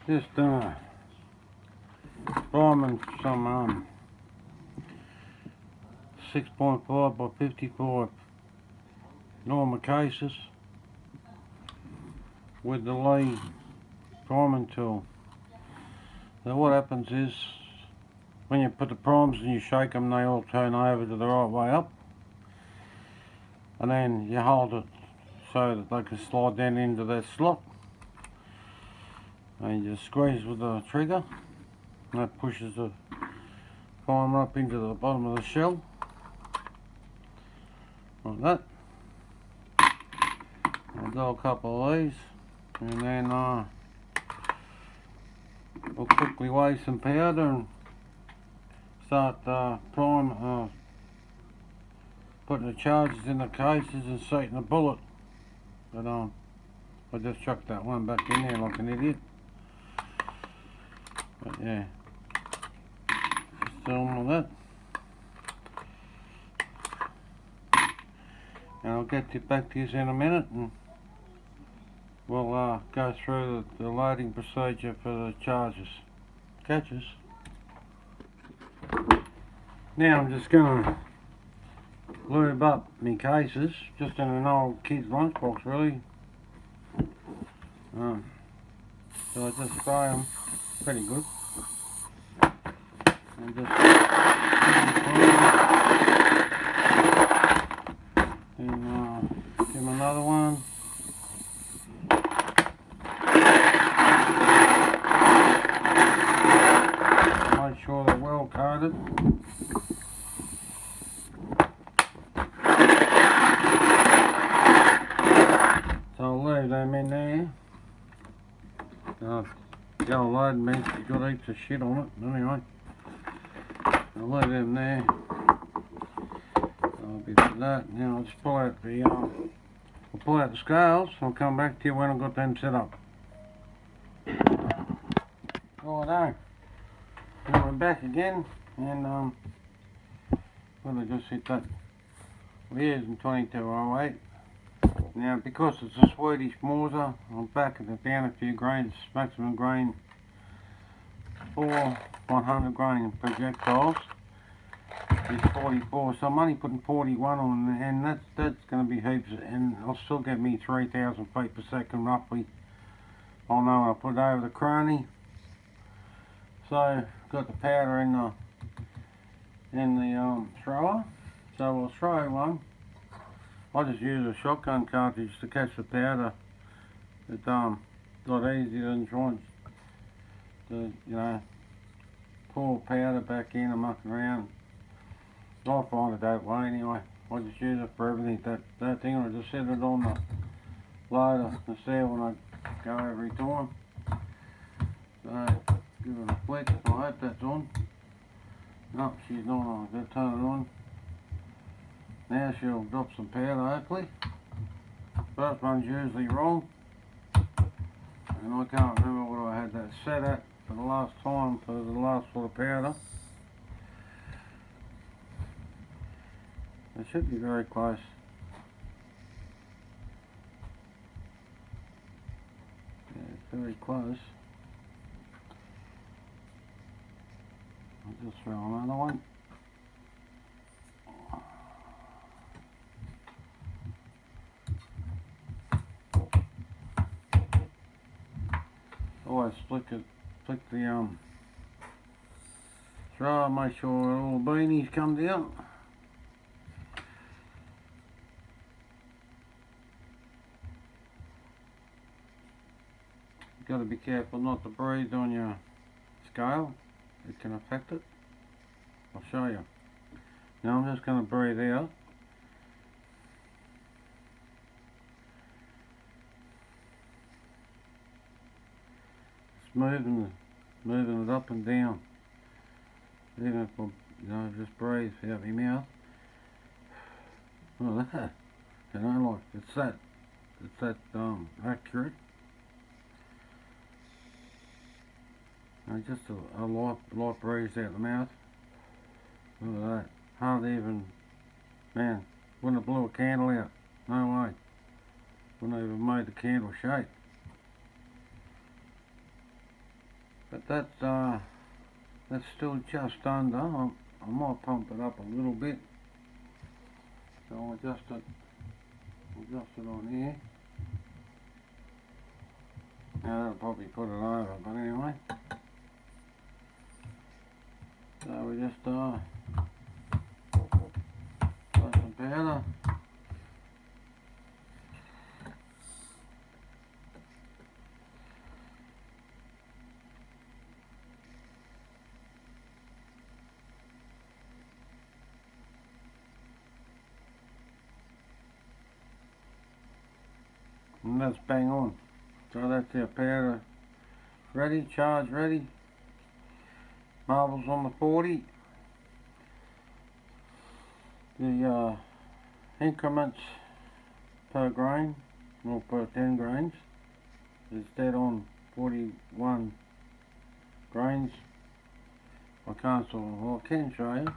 Just priming some 6.5 by 55 normal cases with the Lee priming tool. So what happens is, when you put the primes and you shake them, they all turn over to the right way up, and then you hold it so that they can slide down into that slot, and you just squeeze with the trigger, and that pushes the primer up into the bottom of the shell like that. I'll do a couple of these, and then we'll quickly weigh some powder and start putting the charges in the cases and seating the bullet. But I just chucked that one back in there like an idiot. But yeah, just doing like that. And I'll get back to you in a minute, and we'll go through the loading procedure for the catches. Now I'm just going to lube up my cases, just in an old kid's lunchbox really. So I just spray them pretty good. And just give them another one. Make sure they're well coated. So I'll leave them in there. Yellow load means you've got heaps of shit on it. Anyway, I'll leave them there. I'll be for that. Now I'll just pull out the scales. I'll come back to you when I've got them set up. Righto. Now we're back again, and well, I just hit that. We're using 2208. Now, because it's a Swedish mortar, I'm backing it down a few grains. Maximum grain for 100 grain projectiles is 44, so I'm only putting 41 on, and that's going to be heaps, and I'll still get me 3,000 feet per second roughly. I'll know when I put it over the crony. So got the powder in the thrower, so we'll throw one. I just use a shotgun cartridge to catch the powder. It's a lot easier than trying to, pour powder back in and muck around. I find it that way anyway. I just use it for everything. That thing, I just set it on the loader to see when I go every time. So give it a flick. I hope that's on. No, she's not on. I've got to turn it on. Now she'll drop some powder, hopefully. First one's usually wrong, and I can't remember what I had that set at for the last time for the last lot of powder. It should be very close. Yeah, it's very close. I'll just throw another one. Always flick the thrower, make sure all the beanies come down. You've got to be careful not to breathe on your scale, it can affect it. I'll show you. Now I'm just going to breathe out. Moving it up and down. Even if I, just breathe out my mouth. Oh, that, like it's that accurate. Just a light breeze out the mouth. Look at that. Hardly even, man, wouldn't have blew a candle out. No way. Wouldn't have even made the candle shake. But that's still just under. I might pump it up a little bit. So I'll adjust it on here. Now that'll probably put it over, but anyway. So we just throw some powder. And that's bang on. So that's our powder ready, charge ready. Marbles on the 40. The increments per grain, or per 10 grains, is dead on 41 grains. I can't sort of, well, I can show you.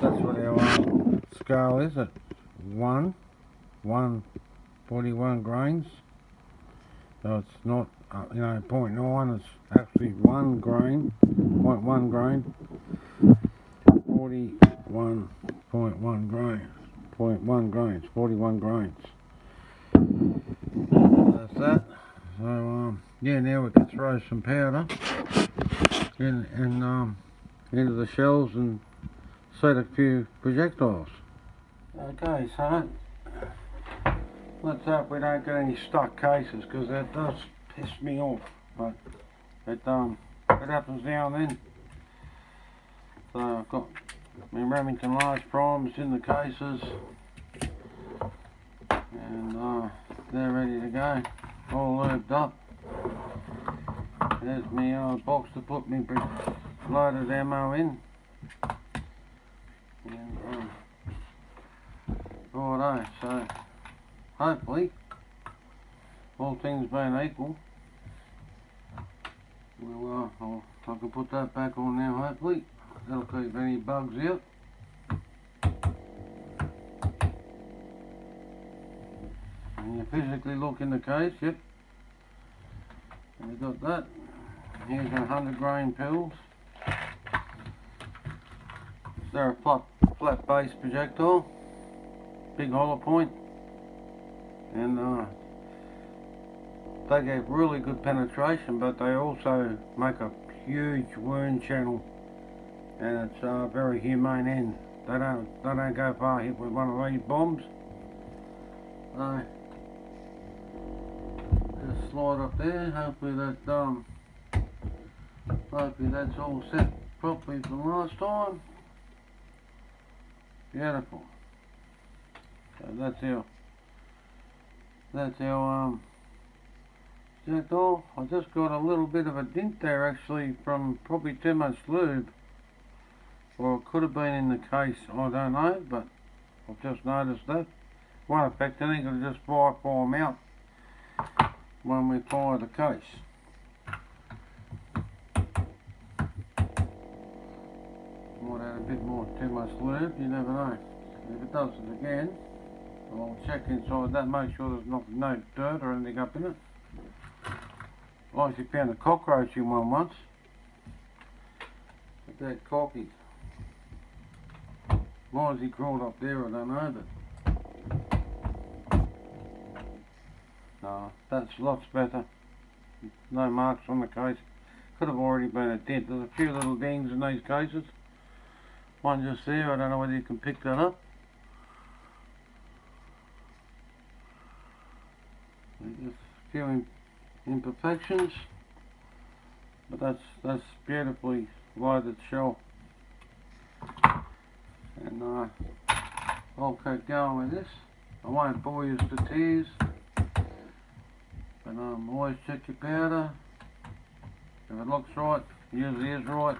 That's what our scale is at 41 grains. So it's not, 0.9, it's actually 1 grain, 0.1 grain, 41.1 grains, 0.1 grains, 41 grains. That's that. So, yeah, now we can throw some powder into the shells and set a few projectiles. Okay, so let's hope we don't get any stuck cases, because that does piss me off. But it happens now and then. So I've got my Remington large primes in the cases, and they're ready to go, all lubed up. There's my box to put me loaded ammo in. And righto, so hopefully, all things being equal, well, I can put that back on now, hopefully. That'll keep any bugs out. And you physically look in the case, yep. And we've got that. Here's our 100 grain pills. They're a flat base projectile, big hollow point, and they get really good penetration, but they also make a huge wound channel, and it's a very humane end. They don't go far hit with one of these bombs. So just slide up there. Hopefully that's all set properly from last time. Beautiful. So that's our projectile. I just got a little bit of a dent there, actually, from probably too much lube, or it could have been in the case, I don't know, but I've just noticed that. Won't affect anything, it'll just fire them out when we fire the case. Might add a bit more, too much lube, you never know. If it does it again, I'll check inside that, make sure there's no dirt or anything up in it. I actually found a cockroach in one once. But that cocky. Why has he crawled up there, I don't know, but no, that's lots better. No marks on the case. Could have already been a dent. There's a few little dings in these cases. One just there, I don't know whether you can pick that up. Just a few imperfections, but that's beautifully loaded shell. And I'll keep going with this. I won't bore you to tears, but always check your powder. If it looks right, usually is right.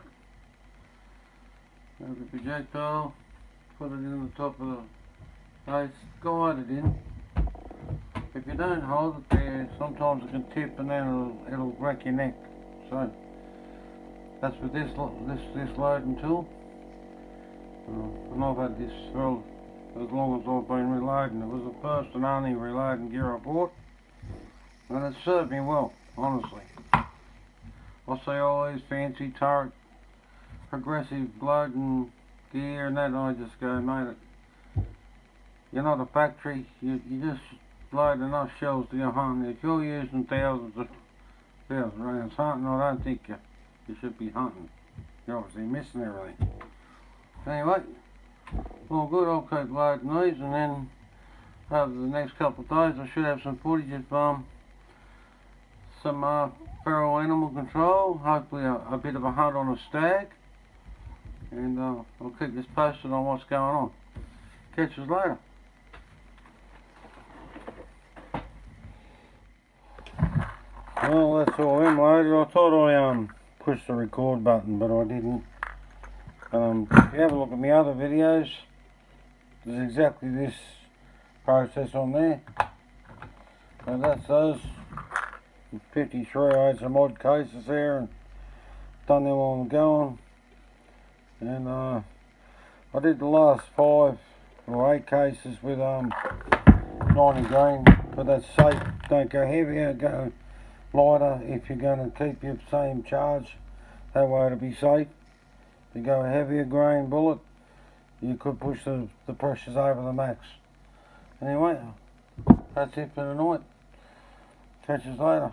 Have the projectile, put it in the top of the case, guide it in. If you don't hold it there, sometimes it can tip and then it'll wreck your neck. So that's with this loading tool. And I've had this for as long as I've been reloading. It was the first and only reloading gear I bought, and it served me well, honestly. I see all these fancy turret, progressive loading gear and that, and I just go, mate, you're not a factory, you just load enough shells to go hunting. If you're using thousands of rounds hunting, I don't think you should be hunting. You're obviously missing everything. Anyway, well good, I'll keep loading these, and then over the next couple of days I should have some footage of some feral animal control, hopefully a bit of a hunt on a stag, and I'll keep this posted on what's going on. Catch us later. Well, that's all in loaded. I thought I pushed the record button, but I didn't. If you have a look at my other videos, there's exactly this process on there. So that's those 53. I had some odd cases there and done them on the going. And I did the last 5 or 8 cases with 90 grain, but that's safe. Don't go heavier, go lighter if you're going to keep your same charge. That way it'll be safe. If you go a heavier grain bullet, you could push the pressures over the max. Anyway, that's it for tonight. Catch us later.